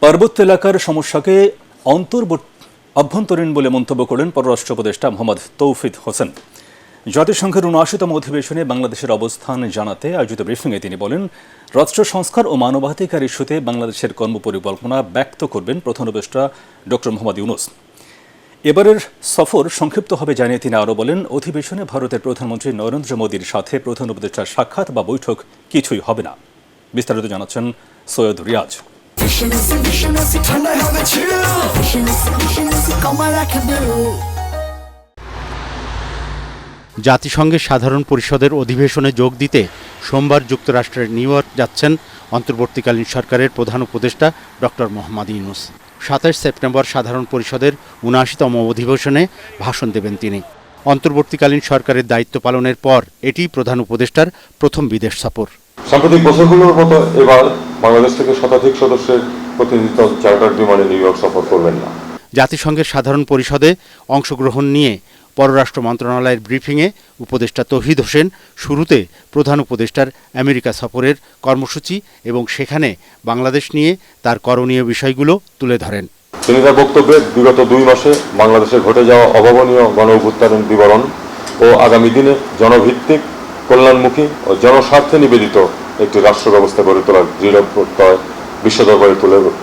পার্বত্য এলাকার সমস্যাকে অভ্যন্তরীণ বলে মন্তব্য করেন পররাষ্ট্র উপদেষ্টা মোহাম্মদ তৌফিক হোসেন। জাতিসংঘের ৭৯তম অধিবেশনে বাংলাদেশের অবস্থান জানাতে আয়োজিত ব্রিফিংয়ে তিনি বলেন, রাষ্ট্র সংস্কার ও মানবাধিকার ইস্যুতে বাংলাদেশের কর্মপরিকল্পনা ব্যক্ত করবেন প্রধান উপদেষ্টা ডক্টর মোহাম্মদ ইউনূস। এবারের সফর সংক্ষিপ্ত হবে জানিয়ে তিনি আরও বলেন, অধিবেশনে ভারতের প্রধানমন্ত্রী নরেন্দ্র মোদীর সাথে প্রধান উপদেষ্টার সাক্ষাৎ বা বৈঠক কিছুই হবে না। বিস্তারিত জানাচ্ছেন সৈয়দ রিয়াজ। জাতিসংঘের সাধারণ পরিষদের অধিবেশনে যোগ দিতে সোমবার যুক্তরাষ্ট্রের নিউ ইয়র্ক যাচ্ছেন অন্তর্বর্তীকালীন সরকারের প্রধান উপদেষ্টা ডক্টর মোহাম্মদ ইউনূস। ২৭ সেপ্টেম্বর সাধারণ পরিষদের ৭৯তম অধিবেশনে ভাষণ দেবেন তিনি। অন্তর্বর্তীকালীন সরকারের দায়িত্ব পালনের পর এটি প্রধান উপদেষ্টার প্রথম বিদেশ সফর। সাম্প্রতিক বছরগুলোর মতো এবার বাংলাদেশ থেকে শতাধিক সদস্যের প্রতিনিধিত্ব চার্টার্ড বিমানে নিউ ইয়র্ক সফর করবেন না। জাতিসংঘের সাধারণ পরিষদে অংশগ্রহণ নিয়ে পররাষ্ট্র মন্ত্রণালয়ের ব্রিফিংয়ে উপদেষ্টা তৌহিদ হোসেন শুরুতে প্রধান উপদেষ্টার আমেরিকা সফরের কর্মসূচি এবং সেখানে বাংলাদেশ নিয়ে তার করণীয় বিষয়গুলো তুলে ধরেন। তিনি তার বক্তব্যে বিগত ২ মাসে বাংলাদেশে ঘটে যাওয়া অভাবনীয় গণ-অভ্যুত্থানের বিবরণ ও আগামী দিনে জনভিত্তিক, কল্যাণমুখী ও জনস্বার্থে নিবেদিত একটি রাষ্ট্র ব্যবস্থা গড়ে তোলার দৃঢ় প্রত্যয় বিশ্ব দরবারে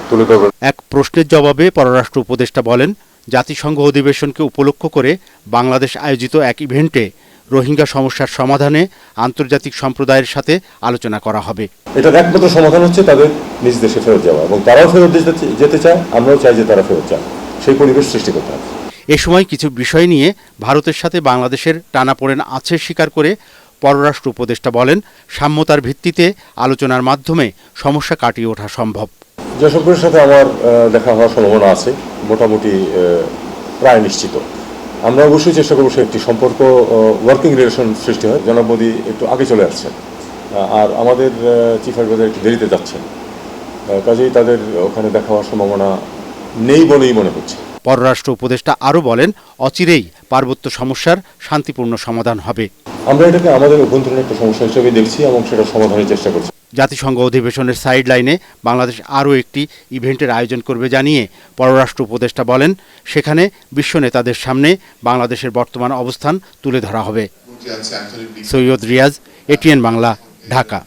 তুলে ধরবেন। এক প্রশ্নের জবাবে পররাষ্ট্র উপদেষ্টা বলেন, জাতিসংঘ অধিবেশনকে উপলক্ষ করে বাংলাদেশ আয়োজিত এক ইভেন্টে রোহিঙ্গা সমস্যার সমাধানে আন্তর্জাতিক সম্প্রদায়ের সাথে আলোচনা করা হবে। এটার একমাত্র সমাধান হচ্ছে তাদের নিজ দেশে ফেরত যাওয়া, এবং তারাও ফেরত যেতে চায়, আমরাও চাই যে তারা ফেরত যান। সেই পরিবেশ সৃষ্টি করতে হবে। এ সময় কিছু বিষয় নিয়ে ভারতের সাথে বাংলাদেশের টানাপোড়েন আছে স্বীকার করে পররাষ্ট্র উপদেষ্টা বলেন, সাম্যতার ভিত্তিতে আলোচনার মাধ্যমে সমস্যা কাটিয়ে ওঠা সম্ভব। যেসবের সাথে আমার দেখা হওয়ার সম্ভাবনা আছে মোটামুটি প্রায় নিশ্চিত। আমরা অবশ্যই চেষ্টা করবো সে একটি সম্পর্ক, ওয়ার্কিং রিলেশন সৃষ্টি হয়। জনাব মোদী একটু আগে চলে আসছেন, আর আমাদের চিফ অ্যাডভাইজার একটু দেরিতে যাচ্ছেন, কাজেই তাদের ওখানে দেখা হওয়ার সম্ভাবনা নেই বলেই মনে হচ্ছে। পররাষ্ট্র উপদেষ্টা আরও বলেন, অচিরেই পার্বত্য সমস্যার শান্তিপূর্ণ সমাধান হবে। আমরা এটাকে আমাদের অভ্যন্তরীণ একটা সমস্যা হিসেবে দেখছি এবং সেটা সমাধানের চেষ্টা করছি। জাতিসংঘ অধিবেশনের সাইড লাইনে বাংলাদেশ আরও একটি ইভেন্টের আয়োজন করবে জানিয়ে পররাষ্ট্র উপদেষ্টা বলেন, সেখানে বিশ্ব নেতাদের সামনে বাংলাদেশের বর্তমান অবস্থান তুলে ধরা হবে। সৈয়দ রিয়াজ, এটিএন বাংলা, ঢাকা।